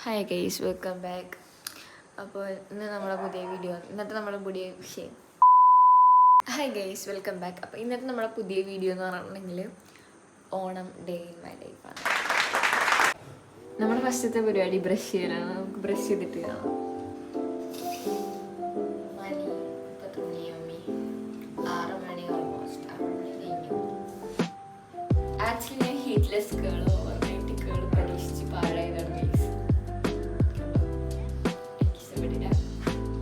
Hi guys, welcome back. അപ്പോൾ ഇന്നത്തെ നമ്മുടെ പുതിയ വിഷയം. Hi guys, welcome back. അപ്പോൾ ഇന്നത്തെ നമ്മുടെ പുതിയ വീഡിയോ എന്ന് പറഞ്ഞിട്ടുണ്ടെങ്കിൽ ഓണം ഡേ ഇൻ മൈ ലൈഫാണ്. നമ്മുടെ ഫസ്റ്റത്തെ പരിപാടി ബ്രഷ് ചെയ്യലാണ്. നമുക്ക് ബ്രഷ് ചെയ്തിട്ട് കാണാം. മണി 6 മണി ഓൾമോസ്റ്റ് 6 മണി കഴിഞ്ഞു. ആക്ച്വലി ഞാൻ ഹീറ്റ്ലെസ് കേളോ ഓവർനൈറ്റ് കേള് പരീക്ഷിച്ച് പാഴായതാണ് ഗൈസ്.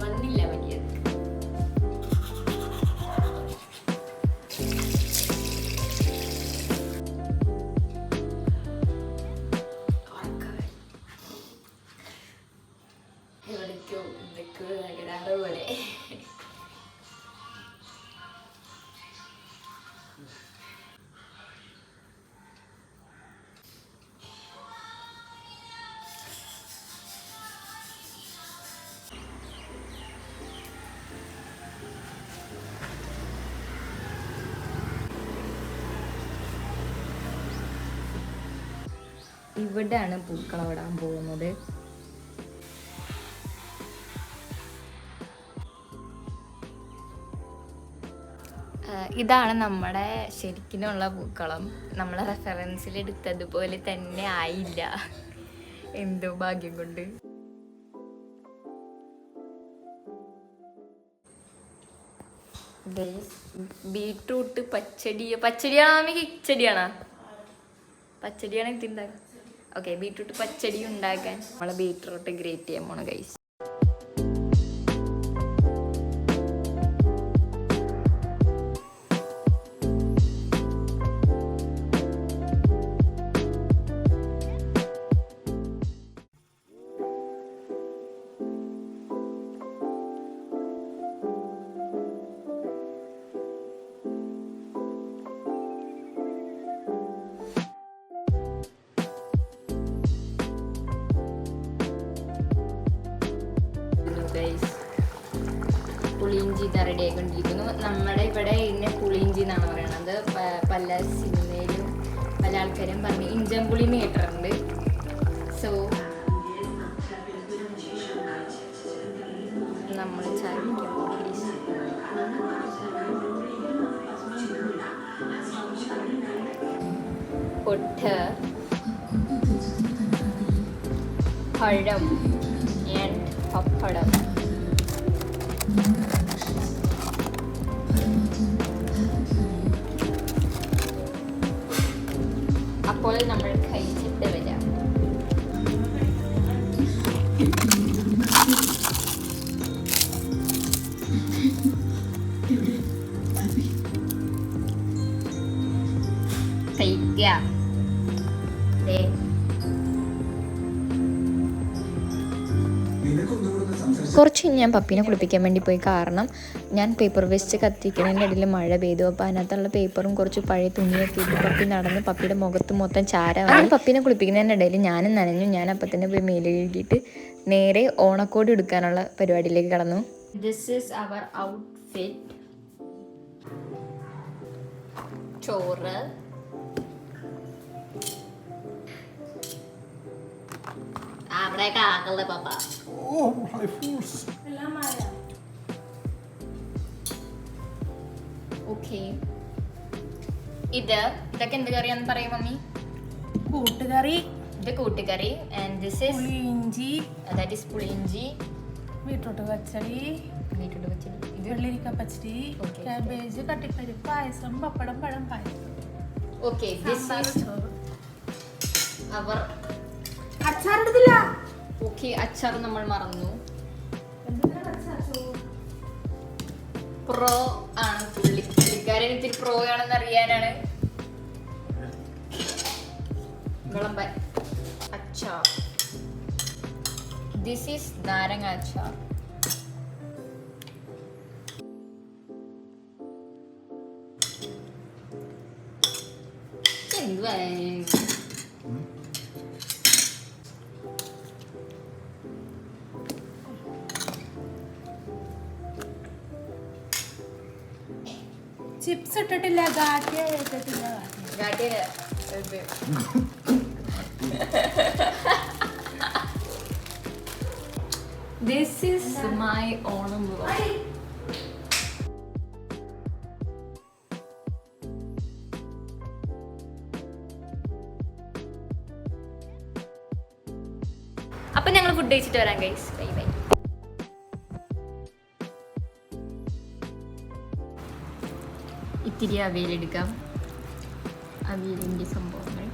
വന്നില്ല മര്യാദ. എവിടേക്കോ എന്തൊക്കെയോ തകരാറ് പോലെ. ഇവിടെയാണ് പൂക്കളമിടാൻ പോകുന്നത്. ഇതാണ് നമ്മുടെ ശരിക്കിനുള്ള പൂക്കളം. നമ്മളെ റെഫറൻസിൽ എടുത്തതുപോലെ തന്നെ ആയില്ല, എന്തോ ഭാഗ്യം കൊണ്ട്. ബീട്രൂട്ട് പച്ചടിയാണോ കിച്ചടിയാണോ? പച്ചടിയാണ് ഇതുണ്ടാക്കുക. ഓക്കെ, ബീട്രൂട്ട് പച്ചടി ഉണ്ടാക്കാൻ നമ്മളെ ബീട്രൂട്ട് ഗ്രേറ്റ് ചെയ്യാൻ പോണ ഗൈസ്. പുളിയിഞ്ചി റെഡി ആയിക്കൊണ്ടിരിക്കുന്നു. നമ്മുടെ ഇവിടെ ഇതിനെ പുളിയിഞ്ചി എന്നാണ് പറയണത്. പല സിനിമയിലും പല ആൾക്കാരും പറഞ്ഞ് ഇഞ്ചമ്പുളി എന്ന് കേട്ടിട്ടുണ്ട്. സോ നമ്മൾ പൊട്ട്, പഴം ആൻഡ് പപ്പടം. അപ്പോൾ നമ്മൾ കഴിച്ചിട്ട് വരാം. കഴിക്കാം. കുറച്ച് ഞാൻ പപ്പീനെ കുളിപ്പിക്കാൻ വേണ്ടി പോയി. കാരണം ഞാൻ പേപ്പർ വേസ്റ്റ് കത്തിക്കുന്നതിൻ്റെ ഇടയിൽ മഴ പെയ്തു. അപ്പോൾ അതിനകത്തുള്ള പേപ്പറും കുറച്ച് പഴയ തുണിയൊക്കെ ഇട്ട് പപ്പി നടന്ന് പപ്പിയുടെ മുഖത്ത് മൊത്തം ചാരമാണ്. പപ്പീനെ കുളിപ്പിക്കുന്നതിൻ്റെ ഇടയിൽ ഞാനും നനഞ്ഞു. ഞാൻ അപ്പം തന്നെ പോയി മേലെ കഴുകിയിട്ട് നേരെ ഓണക്കോടി എടുക്കാനുള്ള പരിപാടിയിലേക്ക് കടന്നു. This is our outfit. ചോറ്, അവിടെയൊക്കെ ആക്കല്ലേ പാപ്പ. ഓക്കെ, ഇതൊക്കെ എന്ത് കറിയാന്ന് പറയും മമ്മി? കൂട്ടുകറി. ഇത് കൂട്ടുകറി. And this is puliinji. That is puliinji. Beetroot പച്ചടി. ഇത് വെള്ളരിക്ക പച്ചടി. കാബേജ്, കട്ടിപ്പരി, പായസം, പപ്പടം, പഴം പായസം. ഓക്കെ, ദിസ് ഈസ് അവർ അച്ചാറിടുന്നില്ല. ഓക്കെ, അച്ചാർ നമ്മൾ മറന്നു. പ്രോ ആണ് പുള്ളിക്കാരൻ. ഇത്തിരി പ്രോ ആണെന്ന് അറിയാനാണ്. വിളമ്പൻ അച്ചാർ. ദിസ് ഈസ് നാരങ്ങ അച്ചാർ. എന്തുവാ ചിപ്സ് ഇട്ടിട്ടില്ല, ഗാട്ടിയ ഇട്ടിട്ടില്ല. This is my Onam vlog. അപ്പം ഞങ്ങൾ ഫുഡ് കഴിച്ചിട്ട് വരാം ഗൈസ്. Bye bye. ഇത്തിരി അവിയലെടുക്കാം. അവിയലിൻ്റെ സംഭവങ്ങൾ.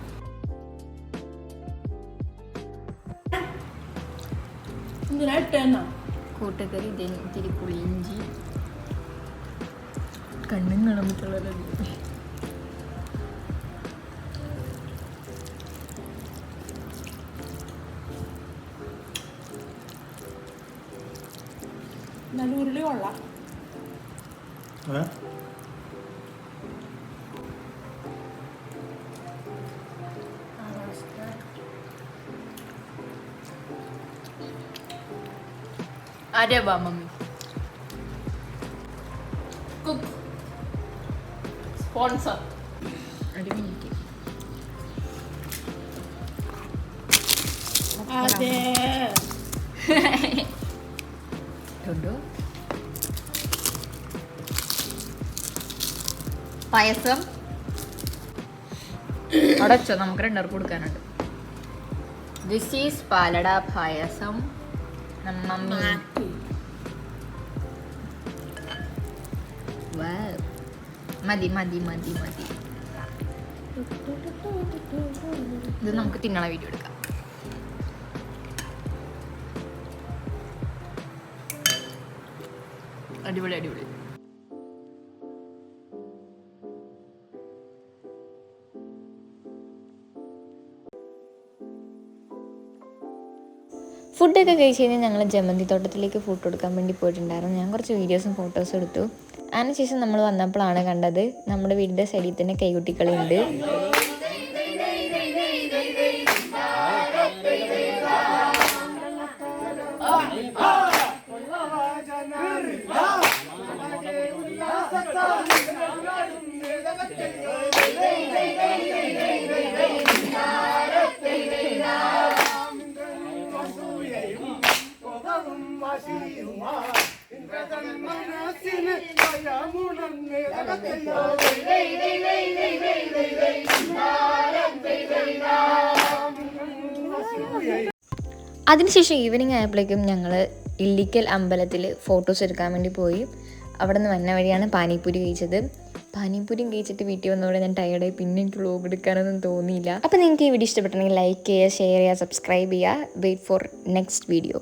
കൂട്ടക്കറി, ഇത്തിരി പുളിയിഞ്ചി, കണ്ണും കളമിട്ടുള്ളത്. നല്ല ഉരുളി കൊള്ളാം. അരെ വാ മമ്മി. Cook sponsor. അടിപൊളിക്ക്. അതെ. പായസം അടച്ചോ, നമുക്ക് രണ്ടുപേർക്ക് കൊടുക്കാനുണ്ട്. This is palada payasam. Mummy മതി മതി മതി മതി. ഇത് നമുക്ക് തിന്നണ വീഡിയോ എടുക്കാം. അടിപൊളി അടിപൊളി. ഫുഡൊക്കെ കഴിച്ച് കഴിഞ്ഞാൽ ഞങ്ങൾ ജമന്തി തോട്ടത്തിലേക്ക് ഫോട്ടോ എടുക്കാൻ വേണ്ടി പോയിട്ടുണ്ടായിരുന്നു. ഞാൻ കുറച്ച് വീഡിയോസും ഫോട്ടോസും എടുത്തു. അതിനുശേഷം നമ്മൾ വന്നപ്പോഴാണ് കണ്ടത് നമ്മുടെ വീടിൻ്റെ സൈഡിൽ തന്നെ കൈകുട്ടികളുണ്ട്. അതിനുശേഷം ഈവനിങ് ആയപ്പോഴേക്കും ഞങ്ങൾ ഇല്ലിക്കൽ അമ്പലത്തിൽ ഫോട്ടോസ് എടുക്കാൻ വേണ്ടി പോയി. അവിടെ നിന്ന് വന്ന വഴിയാണ് പാനിപ്പൂരി കഴിച്ചത്. പാനിപ്പൂരിയും കഴിച്ചിട്ട് വീട്ടിൽ വന്നതോടെ ഞാൻ ടയർഡായി. പിന്നെ എനിക്ക് വ്ലോഗ് എടുക്കാനൊന്നും തോന്നിയില്ല. അപ്പോൾ നിങ്ങൾക്ക് ഈ വീഡിയോ ഇഷ്ടപ്പെട്ടെങ്കിൽ ലൈക്ക് ചെയ്യുക, ഷെയർ ചെയ്യുക, സബ്സ്ക്രൈബ് ചെയ്യുക. Wait for next video.